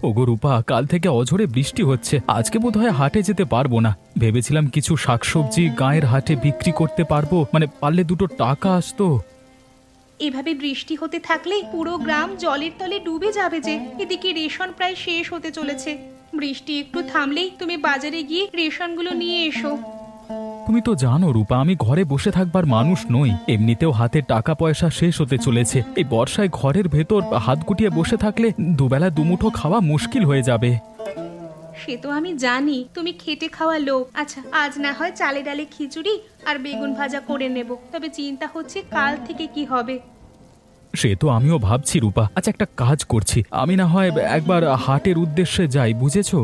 ওগো রূপা, কাল থেকে অঝোরে বৃষ্টি হচ্ছে, আজকে বোধহয় হাটে যেতে পারবো না। ভেবেছিলাম কিছু শাকসবজি গায়ের হাটে বিক্রি করতে পারবো, মানে পারলে দুটো টাকা আসতো। এভাবে বৃষ্টি হতে থাকলে পুরো গ্রাম জলের তলে ডুবে যাবে যে। এদিকে রেশন প্রায় শেষ হতে চলেছে। বৃষ্টি একটু থামলেই তুমি বাজারে গিয়ে রেশনগুলো নিয়ে এসো। তুমি তো জানো রূপা, আমি ঘরে বসে থাকবার মানুষ নই। এমনিতেও হাতে টাকা পয়সা শেষ হতে চলেছে। এই বর্ষায় ঘরের ভেতর হাত গুটিয়ে বসে থাকলে দুবেলা দুমুঠো খাওয়া মুশকিল হয়ে যাবে। সে তো আমি জানি, তুমি খেটে খাওয়া লোক। আচ্ছা, আজ না হয় চালে ডালে খিচুড়ি আর বেগুন ভাজা করে নেব, তবে চিন্তা হচ্ছে কাল থেকে কি হবে। সে তো আমিও ভাবছি রূপা। আচ্ছা, একটা কাজ করছি, আমি না হয় একবার হাটের উদ্দেশ্যে যাই, বুঝেছো?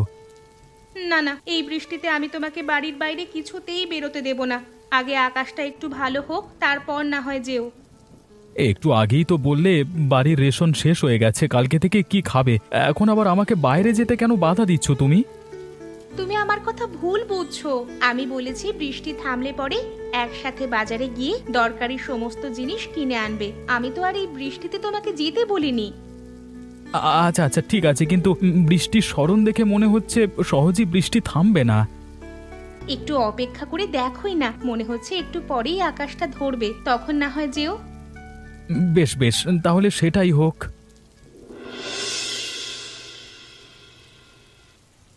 না না, এই বৃষ্টিতে আমি তোমাকে বাড়ির বাইরে কিছুতেই বেরোতে দেব না। আগে আকাশটা একটু ভালো হোক, তারপর না হয় যেও। একটু আগেই তো বললে বাড়ির রেশন শেষ হয়ে গেছে, কালকে থেকে কি খাবে? এখন আবার আমাকে বাইরে যেতে কেন বাধা দিচ্ছ তুমি? তুমি আমার কথা ভুল বুঝছো। আমি বলেছি বৃষ্টি থামলে পরে একসাথে বাজারে গিয়ে দরকারি সমস্ত জিনিস কিনে আনবে। আমি তো আর এই বৃষ্টিতে তোমাকে যেতে বলিনি। আচ্ছা আচ্ছা, ঠিক আছে, কিন্তু বৃষ্টির সরণ দেখে মনে হচ্ছে সহজেই বৃষ্টি থামবে না। একটু অপেক্ষা করে দেখোই না, মনে হচ্ছে একটু পরেই আকাশটা ধরবে, তখন না হয় যেও। বেশ বেশ, তাহলে সেটাই হোক।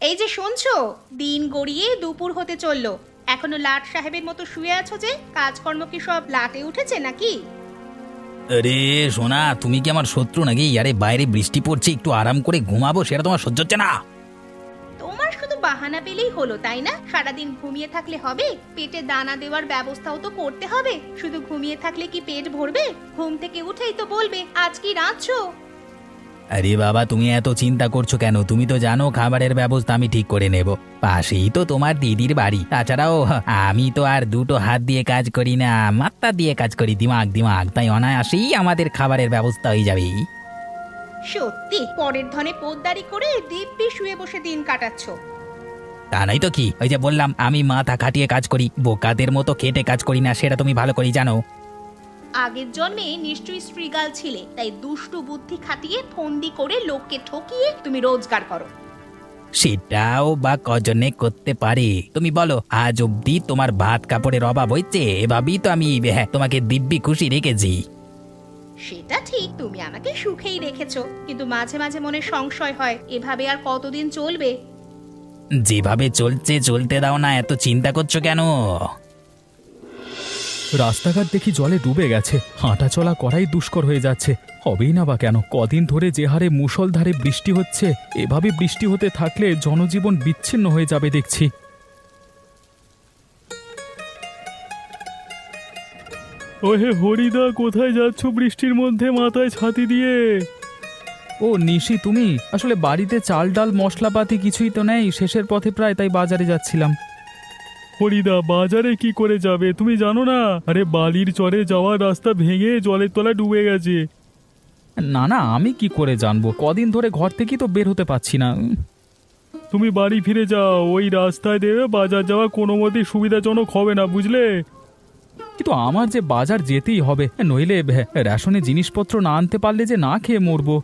এই যে শুনছো, দিন গড়িয়ে দুপুর হতে চললো, এখনো লাট সাহেবের মতো শুয়ে আছো যে? কাজকর্ম কি সব লাটে উঠেছে নাকি? আরে সোনা, তুমি কি আমার শত্রু নাকি? আরে বাইরে বৃষ্টি পড়ছে, একটু আরাম করে ঘুমাবো, সেটা তোমার সহ্য হচ্ছে না? তোমার শুধু বাহানা পেলেই হলো, তাই না? সারাদিন ঘুমিয়ে থাকলে হবে? পেটে দানা দেওয়ার ব্যবস্থাও তো করতে হবে। শুধু ঘুমিয়ে থাকলে কি পেট ভরবে? ঘুম থেকে উঠেই তো বলবে আজ কি রাঁধছো। আরে বাবা, তুমি এত চিন্তা করছো কেন? তুমি তো জানো খাবারের ব্যবস্থা আমি ঠিক করে নেব। পাশেই তো তোমার দিদির বাড়ি। তাছাড়াও আমি তো আর দুটো হাত দিয়ে কাজ করি না, মাথা দিয়ে কাজ করি, দিমাগ দিমাগ, তাই অনায়াসেই আমাদের খাবারের ব্যবস্থা হয়ে যাবে। সত্যি পরের ধনে পোদ্দারি করে দিব্যি শুয়ে বসে দিন কাটাচ্ছো। তা নাই তো কি, ওই যে বললাম আমি মাথা খাটিয়ে কাজ করি, বোকাদের মতো খেটে কাজ করি না, সেটা তুমি ভালো করেই জানো। আগের জন্মে নিশ্চয়ই স্ত্রীগাল ছিলে, তাই দুষ্টু বুদ্ধি খাটিয়ে ফন্দি করে লোককে ঠকিয়ে তুমি রোজগার করো। সেটাও বা কজনে করতে পারে তুমি বলো? আজ অব্দি তোমার ভাত কাপড়ের অভাব হয়েছে? এভাবেই তো আমি তোমাকে দিব্যি খুশি রেখেছি। সেটা ঠিক, তুমি আমাকে সুখেই রেখেছো, কিন্তু মাঝে মাঝে মনে সংশয় হয়, এভাবে আর কতদিন চলবে? যেভাবে চলছে চলতে দাও না, এত চিন্তা করছো কেন? রাস্তাঘাট দেখি জলে ডুবে গেছে, হাঁটা চলা করাই দুষ্কর হয়ে যাচ্ছে। হবেই না বা কেন? কদিন ধরে যে হারে মুষলধারে বৃষ্টি হচ্ছে, এভাবে বৃষ্টি হতে থাকলে জনজীবন বিচ্ছিন্ন হয়ে যাবে দেখছি। ওহে হরিদা, কোথায় যাচ্ছ বৃষ্টির মধ্যে মাথায় ছাতি দিয়ে? ও নিশি, তুমি? আসলে বাড়িতে চাল ডাল মশলাপাতি কিছুই তো নেই, শেষের পথে প্রায়, তাই বাজারে যাচ্ছিলাম। হরিদা, বাজারে কি করে যাবে তুমি জানো না? আরে বালির চরে যাওয়ার রাস্তা ভেঙে জলের তলায় ডুবে গেছে। না না, আমি কি করে জানবো? কদিন ধরে ঘর থেকে তো বের হতে পারছি না। তুমি বাড়ি ফিরে যাও, ওই রাস্তায় দেবে বাজার যাওয়া কোনো মতেই সুবিধাজনক হবে না, বুঝলে? কিন্তু আমার যে বাজার যেতেই হবে, নইলে রেশনে জিনিসপত্র না আনতে পারলে যে না খেয়ে মরবো।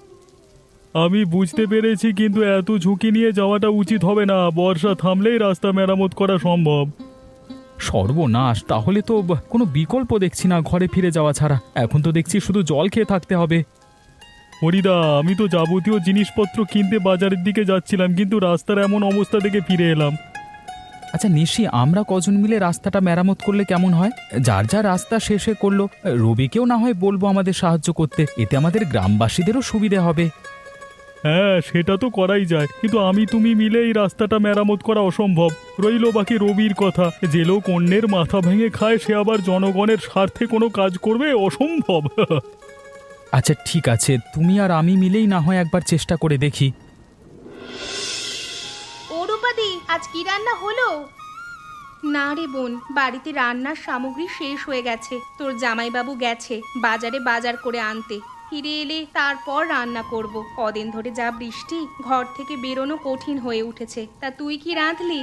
আমি বুঝতে পেরেছি, কিন্তু এত ঝুঁকি নিয়ে যাওয়াটা উচিত হবে না। বর্ষা থামলেই রাস্তা মেরামত করা সম্ভব। সর্বনাশ, তাহলে তো কোনো বিকল্প দেখছি না ঘরে ফিরে যাওয়া ছাড়া। এখন তো দেখছি শুধু জল খেয়ে থাকতে হবে। হরিদা, আমি তো যাবতীয় জিনিসপত্র কিনতে বাজারের দিকে যাচ্ছিলাম, কিন্তু রাস্তার এমন অবস্থা দেখে ফিরে এলাম। আচ্ছা নিশি, আমরা কজন মিলে রাস্তাটা মেরামত করলে কেমন হয়? যার যা রাস্তা শেষে করলো, রবিকেও না হয় বলবো আমাদের সাহায্য করতে, এতে আমাদের গ্রামবাসীদেরও সুবিধে হবে। হ্যাঁ, সেটা তো করাই যায়, কিন্তু আমি তুমি মিলে এই রাস্তাটা মেরামত করা অসম্ভব। রইল বাকি রবির কথা। যে লোক অন্যের মাথা ভেঙে খায়, সে আবার জনগণের স্বার্থে কোনো কাজ করবে? অসম্ভব। আচ্ছা ঠিক আছে, তুমি আর আমি মিলেই না হয় একবার চেষ্টা করে দেখি। ও রূপাদি, আজ কি রান্না হলো? না রে বোন, বাড়িতে রান্নার সামগ্রী শেষ হয়ে গেছে। তোর জামাইবাবু গেছে বাজারে বাজার করে আনতে, ফিরে এলে তারপর রান্না করব। কদিন ধরে যা বৃষ্টি, ঘর থেকে বেরোনো কঠিন হয়ে উঠেছে। তা তুই কি রাঁধলি?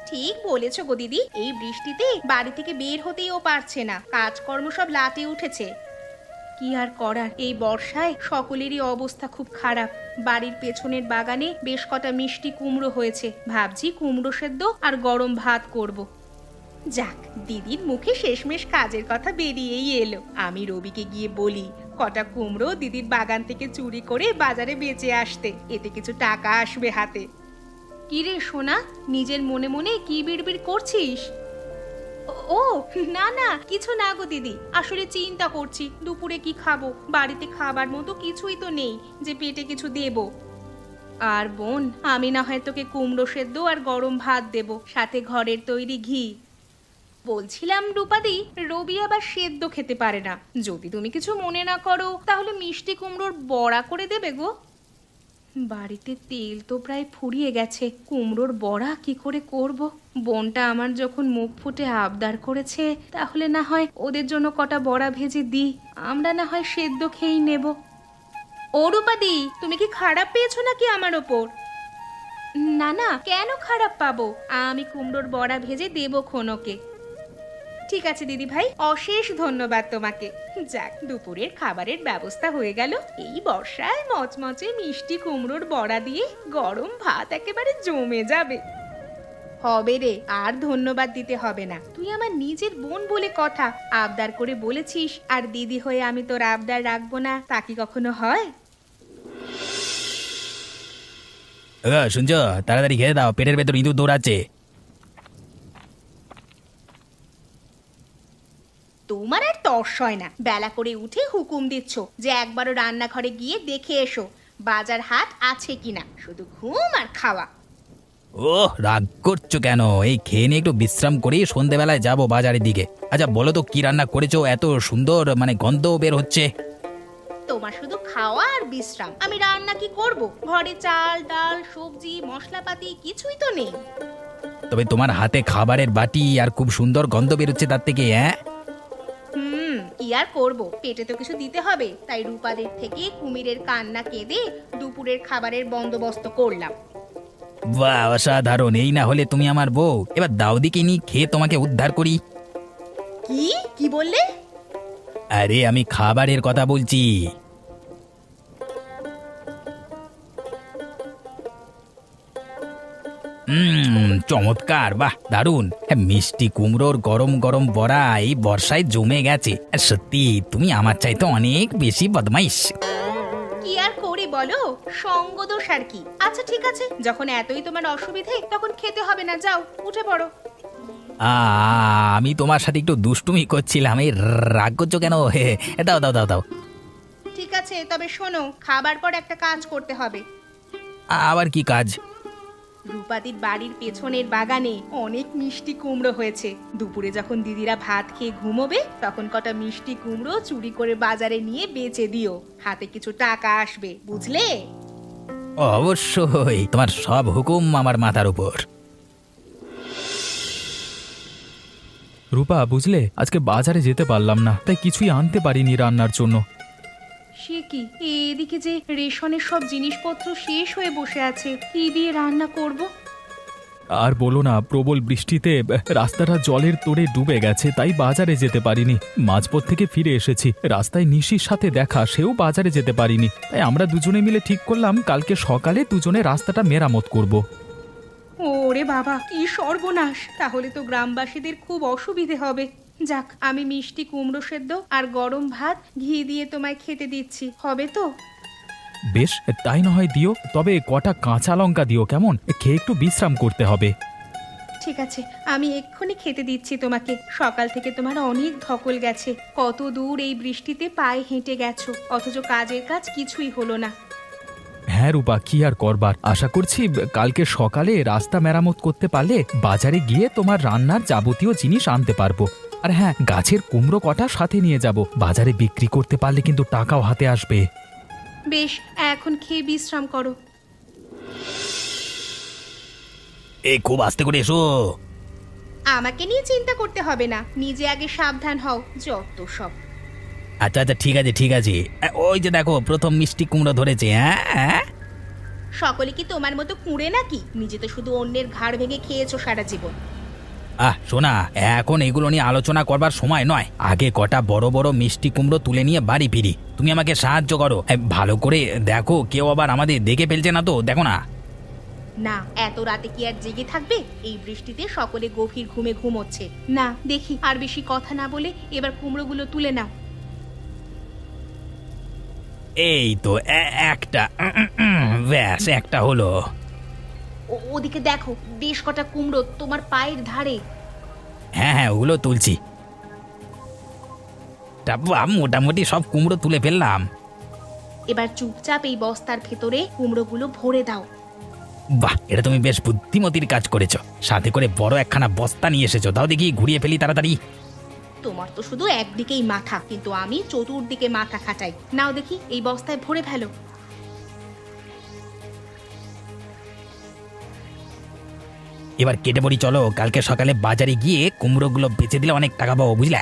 ঠিক বলেছ গো দিদি, এই বৃষ্টিতে বাড়ি থেকে বের হতেই ও পারছে না, কাজকর্ম সব লাটে উঠেছে। কি আর করার, এই বর্ষায় সকলেরই অবস্থা খুব খারাপ। বাড়ির পেছনের বাগানে বেশ কটা মিষ্টি কুমড়ো হয়েছে, ভাবছি কুমড়ো সেদ্ধ আর গরম ভাত করব। যাক, দিদির মুখে শেষমেশ কাজের কথা বেরিয়েই এলো। আমি রবিকে গিয়ে বলি কটা কুমড়ো দিদির বাগান থেকে চুরি করে বাজারে বেচে আসতে, এতে কিছু টাকা আসবে হাতে। কি রে সোনা, নিজের মনে মনে কি বিড়বিড় করছিস? ও না না, কিছু না গো দিদি, আসলে চিন্তা করছি দুপুরে কি খাবো। বাড়িতে খাবার মতো কিছুই তো নেই যে পেটে কিছু দেব। আর বোন, আমি না হয় তোকে কুমড়ো সেদ্ধ আর গরম ভাত দেব, সাথে ঘরের তৈরি ঘি। বলছিলাম রূপাদি, রবি আবার সেদ্ধ খেতে পারে না, যদি তুমি কিছু মনে না করো তাহলে মিষ্টি কুমড়োর বড়া করে দেবে গো। বাড়িতে তেল তো প্রায় ফুরিয়ে গেছে, কুমড়োর বড়া কি করে করব? বোনটা আমার যখন মুখ ফুটে আবদার করেছে, তাহলে না হয় ওদের জন্য কটা বড়া ভেজে দিই, আমরা না হয় সেদ্ধ খেয়েই নেব। ও রূপাদি, তুমি কি খারাপ পেয়েছো নাকি আমার ওপর? না না, কেন খারাপ পাবো, আমি কুমড়োর বড়া ভেজে দেবো খোনকে। ঠিক আছে দিদি ভাই, অশেষ ধন্যবাদ তোমাকে। যাক, দুপুরের খাবারের ব্যবস্থা হয়ে গেল। এই বর্ষায় মচমচে মিষ্টি কুমড়োর বড়া দিয়ে গরম ভাত একেবারে জমে যাবে। হবে রে, আর ধন্যবাদ দিতে হবে না, তুই আমার নিজের বোন বলে কথা, আবদার করে বলেছিস, আর দিদি হয়ে আমি তোর আবদার রাখবো না তা কি কখনো হয়? শুনছো, তাড়াতাড়ি খেয়ে দাও, পেটের ভেতর ইঁদুর দৌড়াচ্ছে। তোমার আর তর্স হয় না, বেলা করে উঠে হুকুম দিচ্ছ যে একবারও রান্নাঘরে গিয়ে দেখে এসো বাজার হাট আছে কিনা, শুধু ঘুম আর খাওয়া। ও রাগ করছো কেন? এই খেয়ে নিয়ে একটু বিশ্রাম করি, সন্ধেবেলায় যাবো বাজারের দিকে। আচ্ছা বলো তো, কি রান্না করেছো? এত সুন্দর গন্ধ বের হচ্ছে। তোমার শুধু খাওয়া আর বিশ্রাম, আমি রান্না কি করব? ঘরে চাল ডাল সবজি মশলাপাতি কিছুই তো নেই। তবে তোমার হাতে খাবারের বাটি আর খুব সুন্দর গন্ধ বেরোচ্ছে তার থেকে। হ্যাঁ, কি আর করব, পেটে তো কিছু দিতে হবে, তাই রূপাদের থেকে কুমিরের কান্না কেঁদে দুপুরের খাবারের বন্দোবস্ত করলাম। বাহ, অসাধারণ! এই না হলে তুমি আমার বউ। এবার দাউদিকে নিয়ে খেয়ে তোমাকে উদ্ধার করি। কি কি বললে? আরে আমি খাবারের কথা বলছি। চমৎকার, বাহ দারুণ! মিষ্টি কুমড়োর গরম গরম বড়া এই বর্ষায় জমে গেছে। সত্যি তুমি আমার চাইতে অনেক বেশি বদমাইশ। কি আর করি বলো, সঙ্গ দোষ আর কি। আচ্ছা ঠিক আছে, যখন এতই তোমার অসুবিধে তখন খেতে হবে না, যাও উঠে পড়ো। আমি তোমার সাথে একটু দুষ্টুমি করছিলাম, এই রাগ করছো কেন? দাও দাও দাও দাও। ঠিক আছে, তবে শোনো, খাবার পর একটা কাজ করতে হবে। আবার কি কাজ? রূপাদির বাড়ির পেছনের বাগানে অনেক মিষ্টি কুমড়ো হয়েছে, দুপুরে যখন দিদিরা ভাত খেয়ে ঘুমোবে তখন কটা মিষ্টি কুমড়ো চুরি করে বাজারে নিয়ে বেচে দিও, হাতে কিছু টাকা আসবে, বুঝলে? অবশ্যই, তোমার সব হুকুম আমার মাথার উপর। রূপা, বুঝলে আজকে বাজারে যেতে পারলাম না, তাই কিছুই আনতে পারিনি রান্নার জন্য। সে কি, এদিকে যে রেশনের সব জিনিসপত্র শেষ হয়ে বসে আছে, কি দিয়ে রান্না করব? আর বলো না, প্রবল বৃষ্টিতে রাস্তাটা জলের তোড়ে ডুবে গেছে, তাই বাজারে যেতে পারিনি। মাঝপথ থেকে ফিরে এসেছি, রাস্তায় নিশির সাথে দেখা, সেও বাজারে যেতে পারিনি। তাই আমরা দুজনে মিলে ঠিক করলাম কালকে সকালে দুজনে রাস্তাটা মেরামত করব। ওরে বাবা, কি সর্বনাশ! তাহলে তো গ্রামবাসীদের খুব অসুবিধে হবে। যাক, আমি মিষ্টি কুমড়ো সেদ্ধ আর গরম ভাত ঘি দিয়ে তোমায় খেতে দিচ্ছি, হবে তো? বেশ, তাই না হয় দিও, তবে কটা কাঁচা লঙ্কা দিও, কেমন? খেয়ে একটু বিশ্রাম করতে হবে। ঠিক আছে, আমি এক্ষুনি খেতে দিচ্ছি তোমাকে। সকাল থেকে তোমার অনেক ধকল গেছে, কত দূর এই বৃষ্টিতে পায়ে হেঁটে গেছো, অথচ কাজের কাজ কিছুই হলো না। হ্যাঁ রূপা, কি আর করবার, আশা করছি কালকে সকালে রাস্তা মেরামত করতে পারলে বাজারে গিয়ে তোমার রান্নার যাবতীয় জিনিস আনতে পারবো। আর হ্যাঁ, গাছের কুমড়ো কটা সাথে নিয়ে যাব, বাজারে বিক্রি করতে পারলে কিন্তু টাকাও হাতে আসবে। বেশ, এখন খেয়ে বিশ্রাম করো। এই খুব আস্তে করে এসো। আমাকে নিয়ে চিন্তা করতে হবে না, নিজে আগে সাবধান হও, যত সব। আচ্ছা আচ্ছা, ঠিক আছে ঠিক আছে। ওই যে দেখো, প্রথম মিষ্টি কুমড়ো ধরেছে। হ্যাঁ, সকলে কি তোমার মতো কুঁড়ে নাকি? নিজে তো শুধু অন্যের ঘাড় ভেঙে খেয়েছো সারা জীবন। শোনা, এখন এগুলো নিয়ে আলোচনা করবার সময় নয়। আগে কটা বড় বড় মিষ্টি কুমড়ো তুলে নিয়ে বাড়ি ফিরি। তুমি আমাকে সাহায্য করো, ভালো করে দেখো কেউ আবার আমাদের দেখে ফেলছে না তো, দেখো না। না, এত রাতে কি আর জেগে থাকবে? এই বৃষ্টিতে সকলে গভীর ঘুমে ঘুমোচ্ছে। না দেখি, আর বেশি কথা না বলে এবার কুমড়োগুলো তুলে নাও। এই তো একটা, ব্যাস একটা হলো। ওদিকে দেখো, বেশ কটা কুমড়ো তোমার পায়ের ধারে। হ্যাঁ হ্যাঁ, ওগুলো তুলছি। মোটামুটি সব কুমড়ো তুলে ফেললাম। এবার চুপচাপ এই বস্তার ভেতরে কুমড়োগুলো ভরে দাও। বাহ, এটা তুমি বেশ বুদ্ধিমতির কাজ করেছো। সাথে করে বড় একখানা বস্তা নিয়ে এসেছো। দাও দেখি, ঘুরিয়ে ফেলি তাড়াতাড়ি। তোমার তো শুধু একদিকেই মাথা, কিন্তু আমি চতুর্দিকে মাথা খাটাই। নাও দেখি, এই বস্তায় ভরে ফেলো। এবার কেটে পড়ি, চলো। কালকে সকালে বাজারে গিয়ে কুমড়োগুলো বেচে দিলে অনেক টাকা পাবো, বুঝলে?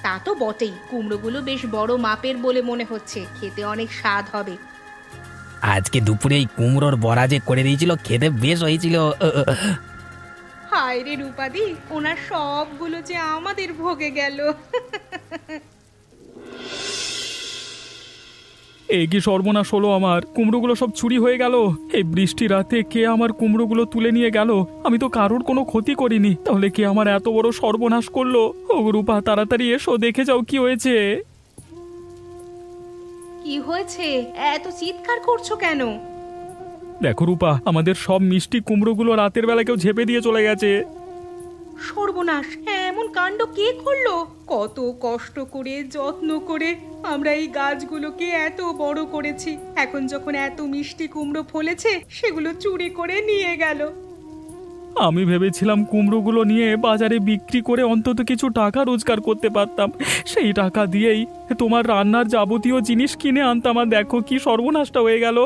তা তো বটেই, কুমড়োগুলো বেশ বড় মাপের বলে মনে হচ্ছে, খেতে অনেক স্বাদ হবে। আজকে দুপুরে এই কুমড়োর বড়া যে করে দিয়েছিল, খেতে বেশ হয়েছিল। হায় রে রূপাদি, ওনার সবগুলো যে আমাদের ভোগে গেল। এই কি সর্বনাশ হলো আমার! কুমড়োগুলো সব চুরি হয়ে গেল। এই বৃষ্টি রাতে কে আমার কুমড়োগুলো তুলে নিয়ে গেল? আমি তো কারোর কোনো ক্ষতি করিনি, তাহলে কে আমার এত বড় সর্বনাশ করলো? ও রূপা, তাড়াতাড়ি এসো, দেখে যাও কি হয়েছে। কি হয়েছে? এত চিৎকার করছো কেন? দেখো রূপা, আমাদের সব মিষ্টি কুমড়োগুলো রাতের বেলা কেউ ঝেপে দিয়ে চলে গেছে। সর্বনাশ! এমন কাণ্ড কে করলো? কত কষ্ট করে যত্ন করে আমরা এই গাছগুলোকে এত বড় করেছি, এখন যখন এত মিষ্টি কুমড়ো ফলেছে সেগুলো চুরি করে নিয়ে গেল। আমি ভেবেছিলাম কুমড়োগুলো নিয়ে বাজারে বিক্রি করে অন্তত কিছু টাকা রোজগার করতে পারতাম। সেই টাকা দিয়েই তোমার রান্নার যাবতীয় জিনিস কিনে আনতাম, আর দেখো কি সর্বনাশটা হয়ে গেল।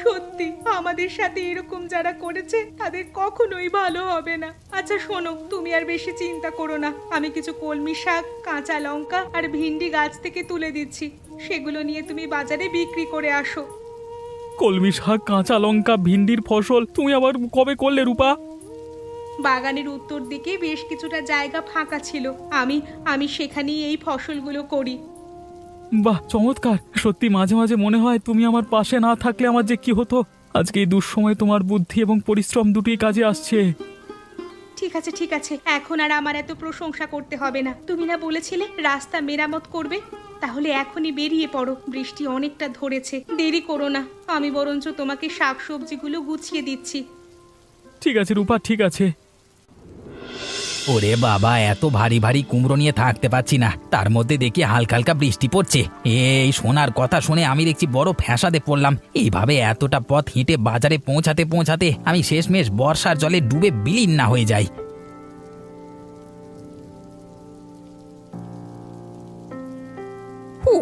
সত্যি, আমাদের সাথে এরকম যারা করেছে তাদের কখনোই ভালো হবে না। আচ্ছা শোনো, তুমি আর বেশি চিন্তা করো না। আমি কিছু কলমি শাক, কাঁচা লঙ্কা আর ভিন্ডি গাছ থেকে তুলে দিচ্ছি, সেগুলো নিয়ে তুমি বাজারে বিক্রি করে আসো। কলমি শাক, কাঁচা লঙ্কা, ভিন্ডির ফসল তুমি আবার কবে করলে রূপা? বাগানের উত্তর দিকে বেশ কিছুটা জায়গা ফাঁকা ছিল, আমি সেখানেই এই ফসলগুলো করি। বাহ, চমৎকার! সত্যি মাঝে মাঝে মনে হয় তুমি আমার পাশে না থাকলে আমার যে কি হতো। আজকে এই দুঃসময় তোমার বুদ্ধি এবং পরিশ্রম দুটোই কাজে আসছে। ঠিক আছে ঠিক আছে, এখন আর আমার এত প্রশংসা করতে হবে না। তুমি না বলেছিলে রাস্তা মেরামত করবে? তাহলে এখনই বেরিয়ে পড়ো, বৃষ্টি অনেকটা ধরেছে। দেরি করো না, আমি বরঞ্চ তোমাকে শাকসবজিগুলো গুছিয়ে দিচ্ছি। ঠিক আছে রূপা, ঠিক আছে। ওরে বাবা, এত ভারী ভারী কুমড়ো নিয়ে থাকতে পারছি না, তার মধ্যে দেখি হালকা হালকা বৃষ্টি পড়ছে। এই শোনার কথা শুনে আমি দেখছি বড় ফ্যাসাদে পড়লাম। এইভাবে এতটা পথ হেঁটে বাজারে পৌঁছাতে পৌঁছাতে আমি শেষমেশ বর্ষার জলে ডুবে বিলীন না হয়ে যাই।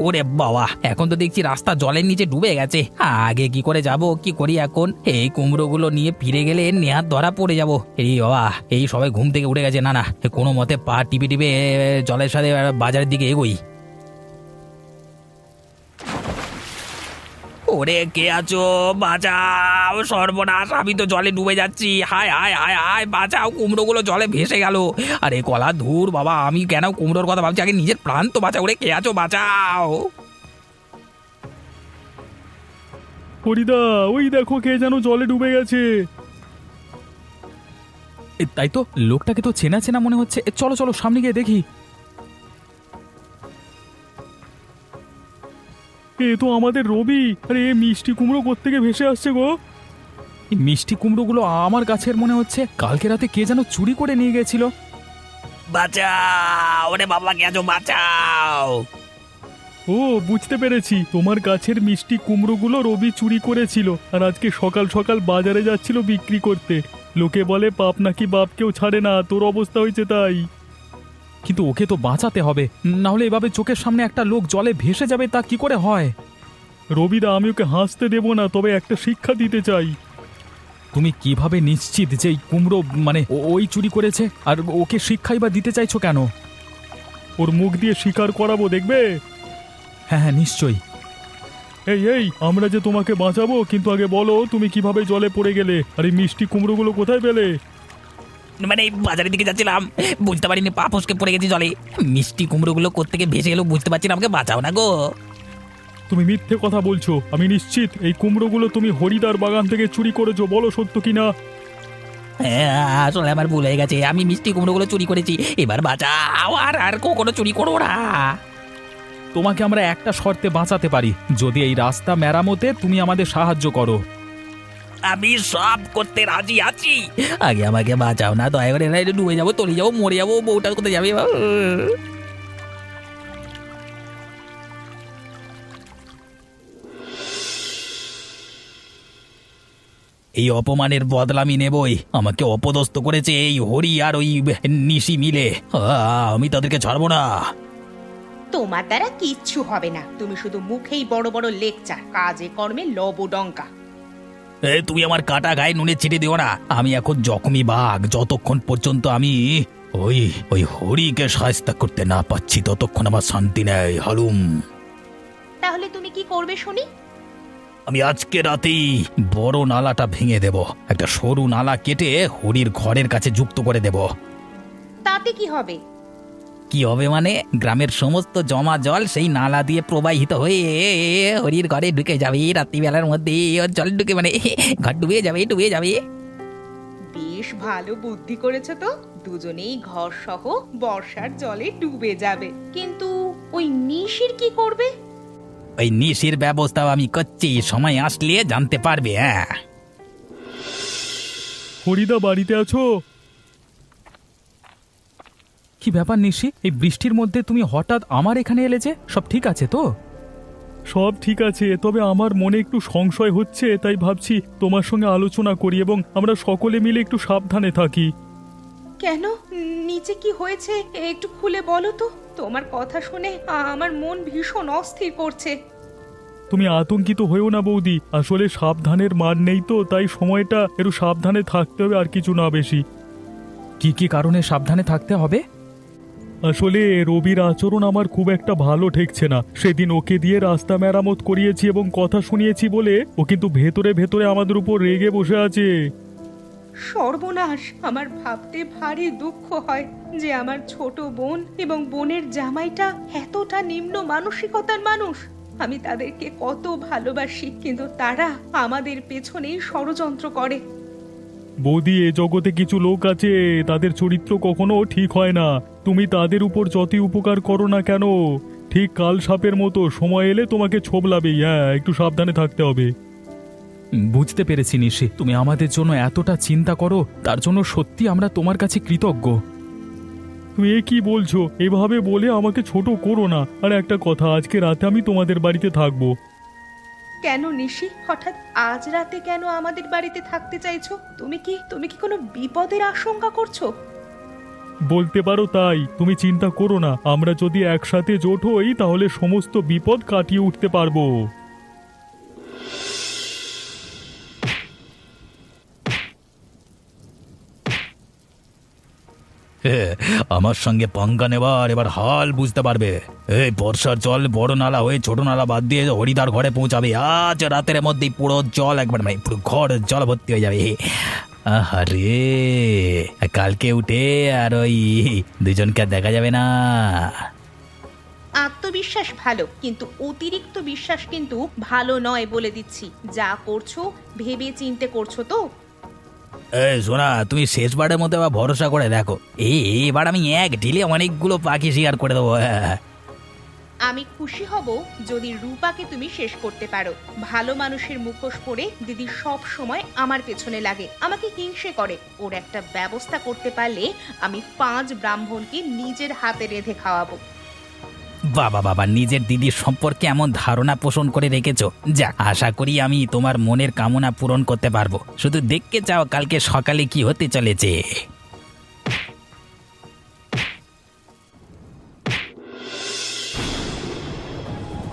ওরে বাবা, এখন তো দেখছি রাস্তা জলের নিচে ডুবে গেছে। আগে কি করে যাব, কি করি এখন? এই কুমড়োগুলো নিয়ে ফিরে গেলে নেহাত ধরা পড়ে যাব। এই বাবা, এই সবাই ঘুম থেকে উঠে গেছে। না না, কোনো মতে পা টিপে টিপে জলের সাথে বাজারের দিকে এগোই। ওরে কে আছো, বাঁচাও! সর্বনাশ, আমি তো জলে ডুবে যাচ্ছি। হায় হায় হায় হায়, বাঁচাও! কুমড়োগুলো জলে ভেসে গেল। আরে কলা ধুর বাবা, আমি কেন কুমড়োর কথা ভাবছি? আগে নিজের প্রাণ তো বাঁচাও। ওরে কে আছো, বাঁচাও! হরিদা, ওই দেখো কে যেন জলে ডুবে গেছে। তাই তো, লোকটাকে তো চেনা চেনা মনে হচ্ছে। চলো চলো, সামনে গিয়ে দেখি। এ তো আমাদের রবি। আরে এ মিষ্টি কুমড়ো কোত্থেকে ভেসে আসছে গো? এই মিষ্টি কুমড়োগুলো আমার গাছের মনে হচ্ছে। কালকে রাতে কে যেন চুরি করে নিয়ে গেছিল। বাঁচাও! ওরে বাবা, কে আছো, বাঁচাও! ও, বুঝতে পেরেছি, তোমার গাছের মিষ্টি কুমড়োগুলো রবি চুরি করেছিল, আর আজকে সকাল সকাল বাজারে যাচ্ছিল বিক্রি করতে। লোকে বলে পাপ নাকি বাপকেও ছাড়ে না, তোর অবস্থা হয়েছে তাই। কিন্তু ওকে তো বাঁচাতে হবে, না হলে এভাবে চোখের সামনে একটা লোক জলে ভেসে যাবে, তা কি করে হয়? রবিদা, আমি ওকে হাসতে দেব না, তবে একটা শিক্ষা দিতে চাই। তুমি কিভাবে নিশ্চিত যে এই কুমড়ো মানে ওই চুরি করেছে, আর ওকে শিক্ষাই বা দিতে চাইছো কেন? ওর মুখ দিয়ে স্বীকার করাবো, দেখবে? হ্যাঁ হ্যাঁ, নিশ্চয়ই। এই এই, আমরা যে তোমাকে বাঁচাবো, কিন্তু আগে বলো তুমি কিভাবে জলে পড়ে গেলে, আর এই মিষ্টি কুমড়োগুলো কোথায় পেলে? মানে এই বাজারের দিকে যাচ্ছিলাম, বুঝতে পারিনি পা ফসকে পড়ে গেছি জলে। মিষ্টি কুমড়োগুলো কোত্থেকে ভেসে এলো বুঝতে পারছি না, আমাকে বাঁচাও না গো। তুমি মিথ্যে কথা বলছো। আমি নিশ্চিত এই কুমড়োগুলো তুমি হরিদার বাগান থেকে চুরি করেছো, বলো সত্য কিনা। হ্যাঁ, আসলে আমার ভুল হয়ে গেছে, আমি মিষ্টি কুমড়োগুলো চুরি করেছি, এবার বাঁচাও, আর আর কখনো চুরি করবো না। তোমাকে আমরা একটা শর্তে বাঁচাতে পারি, যদি এই রাস্তা মেরামতে তুমি আমাদের সাহায্য করো। আমি সব করতে রাজি আছি, আগে আমাকে বাঁচাও না দয়া করে, না ডুবে যাবো, তলে যাবো, মরে যাবো, বউটা কোথায় যাবে। এই অপমানের বদলা আমি নেবই। আমাকে অপদস্থ করেছে এই হরি আর ওই নিশি মিলে, আমি তাদেরকে ছাড়বো না। তোমার দ্বারা কিচ্ছু হবে না, তুমি শুধু মুখেই বড় বড় লেকচার, কাজে কর্মে লবডঙ্কা। তুমি আমার কাটা গায়ে নুনে ছিটে দিও না, আমি এখন জখমি বাঘ, যতক্ষণ পর্যন্ত আমি ওই ওই হরিকে সাহায্য করতে না পাচ্ছি ততক্ষণ আমার শান্তি নেই। হালুম, তাহলে তুমি কি করবে শুনি? আমি আজকে রাতেই বড় নালাটা ভেঙে দেব, একটা সরু নালা কেটে হরির ঘরের কাছে যুক্ত করে দেব। তাতে কি হবে? কি হবে মানে, গ্রামের সমস্ত জমা জল সেই নালা দিয়ে প্রবাহিত হয়ে হরির ঘরে ঢুকে যাবে রাত্রিবেলার মধ্যে, ওর জল ঢুকে মানে ঘর ডুবে যাবে, ডুবে যাবে। বেশ ভালো বুদ্ধি করেছো তো, দুজনেই ঘর সহ বর্ষার জলে ডুবে যাবে। কিন্তু ওই নিশির কি করবে? ওই নিশির ব্যবস্থাও আমি করছি, সময় আসলে জানতে পারবে। হ্যাঁ, হরিদা বাড়িতে আছো? কি ব্যাপার নিশি, এই বৃষ্টির মধ্যে তুমি হঠাৎ আমার এখানে এলে যে? সব ঠিক আছে তো? সব ঠিক আছে, তবে আমার মনে একটু সংশয় হচ্ছে, তাই ভাবছি তোমার সঙ্গে আলোচনা করি এবং আমরা সকলে মিলে একটু সাবধানে থাকি। কেন, নিচে কি হয়েছে একটু খুলে বলো তো। তোমার কথা শুনে আমার মন ভীষণ অস্থির করছে। তুমি আতঙ্কিত হয়েও না বৌদি, আসলে সাবধানের মান নেই তো, তাই সময়টা একটু সাবধানে থাকতে হবে, আর কিছু না বেশি। কি কি কারণে সাবধানে থাকতে হবে? আসলে রবির আচরণ আমার খুব একটা ভালো ঠেকছে না। সেদিন ওকে দিয়ে রাস্তা মেরামত করিয়েছি এবং কথা শুনিয়েছি বলে ও কিন্তু ভেতরে ভেতরে আমাদের উপর রেগে বসে আছে। সর্বনাশ, আমার ভাবতে ভারী দুঃখ হয় যে আমার ছোট বোন এবং বোনের জামাইটা এতটা নিম্ন মানসিকতার মানুষ। আমি তাদেরকে কত ভালোবাসি, কিন্তু তারা আমাদের পেছনেই ষড়যন্ত্র করে। বৌদি, এ জগতে কিছু লোক আছে, তাদের চরিত্র কখনো ঠিক হয় না। তুমি তাদের উপর যতই উপকার করো না কেন, ঠিক কাল সাপের মতো সময় এলে তোমাকে ছোবলাবেই। হ্যাঁ, একটু সাবধানে থাকতে হবে। বুঝতে পেরেছি নিশি, তুমি আমাদের জন্য এতটা চিন্তা করো, তার জন্য সত্যি আমরা তোমার কাছে কৃতজ্ঞ। তুমি এ কি বলছো? এভাবে বলে আমাকে ছোট করো না। আর একটা কথা, আজকে রাতে আমি তোমাদের বাড়িতে থাকবো। কেন নিশি, হঠাৎ আজ রাতে কেন আমাদের বাড়িতে থাকতে চাইছো? তুমি কি কোনো বিপদের আশঙ্কা করছো? বলতে পারো তাই। তুমি চিন্তা করো না, আমরা যদি একসাথে জোট হই তাহলে সমস্ত বিপদ কাটিয়ে উঠতে পারবো। আমার সঙ্গে পাঙ্গা নেবার এবার হাল বুঝতে পারবে। এই বর্ষার জল বড় নালা হয়ে ছোট নালা বাদ দিয়ে হরিদার ঘরে পৌঁছাবে। আজ রাতের মধ্যেই পুরো জল একবার মানে পুরো ঘর জল ভর্তি হয়ে যাবে। আরে কালকে উঠে আর ওই দুজনকে দেখা যাবে না। আত্মবিশ্বাস ভালো, কিন্তু অতিরিক্ত বিশ্বাস কিন্তু ভালো নয়, বলে দিচ্ছি। যা করছো ভেবে চিন্তে করছো তো? এই শোনা, তুমি শেষবারের মধ্যে আবার ভরসা করে দেখো, এবার আমি এক ঢিলে অনেকগুলো পাখি শিকার করে দেবো। আমি খুশি হব যদি রূপাকে তুমি শেষ করতে পারো। ভালো মানুষের মুখোশ পরে দিদি সব সময় আমার পেছনে লাগে, আমাকে হিংসে করে। ওর একটা ব্যবস্থা করতে পারলে আমি 5 ব্রাহ্মণকে নিজের হাতে রেঁধে খাওয়াবো। বাবা বাবা, নিজের দিদির সম্পর্কে এমন ধারণা পোষণ করে রেখেছো। যাক, আশা করি আমি তোমার মনের কামনা পূরণ করতে পারবো। শুধু দেখতে চাও কালকে সকালে কি হতে চলেছে।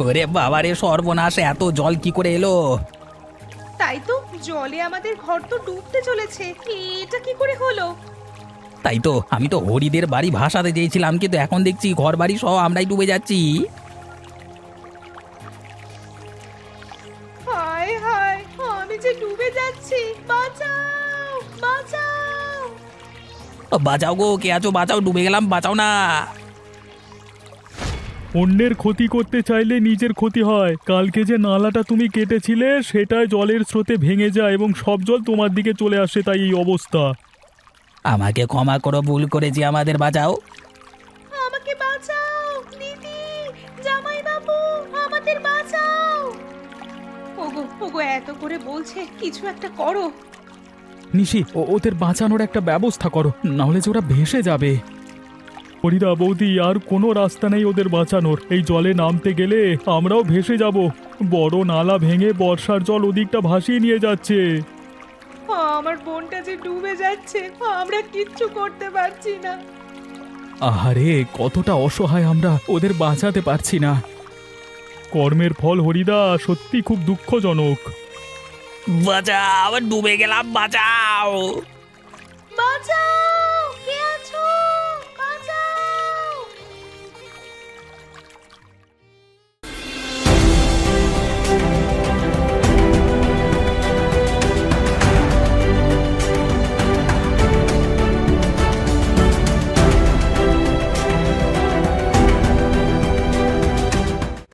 ওরে বাবারে সর্বনাশ, এত জল কি করে এলো? তাই তো, জলে আমাদের ঘর তো ডুবতে চলেছে। এটা কি করে হলো? তাই তো, আমি তো হরিদের বাড়ি ভাসাতে চেয়েছিলাম, কিন্তু এখন দেখছি ঘর বাড়ি সহ আমরাই ডুবে যাচ্ছি। হায় হায়, আমি যে ডুবে যাচ্ছি, বাঁচাও বাঁচাও। বাঁচাও গো, কে আছো? বাঁচাও, ডুবে গেলাম, বাঁচাও না। অন্যের ক্ষতি করতে চাইলে নিজের ক্ষতি হয়। কালকে যে নালাটা তুমি কেটেছিলে সেটাই জলের স্রোতে ভেঙে যায় এবং সব জল তোমার দিকে চলে আসে, তাই এই অবস্থা। আমাকে ক্ষমা করো, ভুল করেছি, আমাদের বাঁচাও। আমাকে বাঁচাও দিদি, জামাই বাবু, আমাদের বাঁচাও। ওগো ওগো, এত করে বলছে, কিছু একটা করো। নিশি, ওদের বাঁচানোর একটা ব্যবস্থা করো, না হলে যে ওরা ভেসে যাবে। হরিদা বৌদি, আর কোনো রাস্তা নেই ওদের বাঁচানোর। এই জলে নামতে গেলে আমরাও ভেসে যাব। বড় নালা ভেঙে বর্ষার জল ওদিকটা ভাসিয়ে নিয়ে যাচ্ছে। আমার বোনটা যে ডুবে যাচ্ছে, আমরা কিচ্ছু করতে পারছি না। আহারে, কতটা অসহায় আমরা, ওদের বাঁচাতে পারছি না। কর্মের ফল হরিদা, সত্যি খুব দুঃখজনক। বাঁচাও, ডুবে গেলাম, বাঁচাও। বাঁচাও।